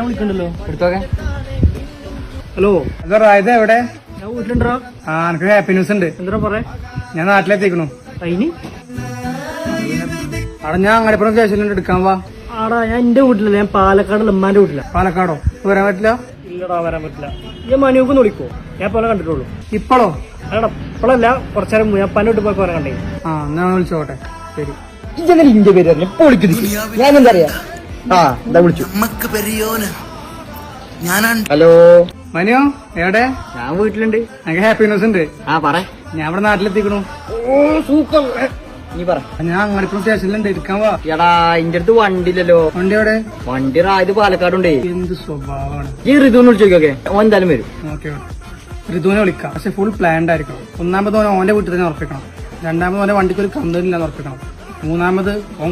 വിളിക്കണ്ടല്ലോ എടുത്തോക്കെ. Hello അതോ റായത് എവിടെ? ഞാൻ വീട്ടിലുണ്ടോ? ആ എനിക്ക് ഹാപ്പി ന്യൂസ് ഉണ്ട്. എന്താ പറയാ? ഞാൻ നാട്ടിലെത്തിക്കണു. അതിന് അവിടെ ഞാൻ അങ്ങടിപ്പുറം സ്റ്റേഷനിൽ എടുക്കാൻ വാ. ആടാ ഞാൻ എന്റെ വീട്ടിലല്ല, ഞാൻ പാലക്കാട് ഉമ്മാന്റെ വീട്ടില. പാലക്കാടോ? വരാൻ പറ്റില്ല? ഇല്ലടാ വരാൻ പറ്റില്ല. ഈ മനൂക്കൊന്ന് വിളിക്കോ? ഞാൻ പോലെ കണ്ടിട്ടുള്ളൂ. ഇപ്പോഴോ? അല്ലടാ ഇപ്പോഴല്ല, കുറച്ചേരം ഞാൻ പന്റെ വീട്ടിൽ പോയി പോലെ കണ്ടേ. ആ എന്നാ വിളിച്ചോട്ടെ. ശരി. ഇന്റെ പേര് എപ്പോ വിളിക്കുന്നു? ഞാൻ എന്താ അറിയാ? ആ എന്താ വിളിച്ചു? ഹലോ മനു എവിടെ? ഞാൻ വീട്ടിലുണ്ട്. എനിക്ക് ഹാപ്പി ന്യൂസ് ഉണ്ട്. ആ പറ. ഞാൻ ഇവിടെ നാട്ടിലെത്തിക്കണു. ഓ സൂപ്പർ. നീ പറ. ഞാൻ അങ്ങടിപ്പുറം സ്റ്റേഷനിലുണ്ട്, എടുക്കാൻ വാ. എടാ ഇന്റെ അടുത്ത് വണ്ടിയില്ലല്ലോ. വണ്ടി എവിടെ? വണ്ടി റായത് പാലക്കാടുണ്ടേ. എന്ത് സ്വഭാവമാണ്. ഈ ഋതുവിനെ വിളിച്ചോക്കെ, ഓൻ എന്തായാലും വരും. ഓക്കെ ഋതുവിനെ വിളിക്കാം. പക്ഷെ ഫുൾ പ്ലാൻഡ് ആയിരിക്കണം. ഒന്നാമത് ഓന്റെ വീട്ടിൽ തന്നെ ഉറപ്പിക്കണം. രണ്ടാമത് ഓന്റെ വണ്ടിക്ക് ഒരു കമ്പനി ഇല്ലാന്ന് ഉറപ്പിക്കണം. മൂന്നാമത് ഓൻ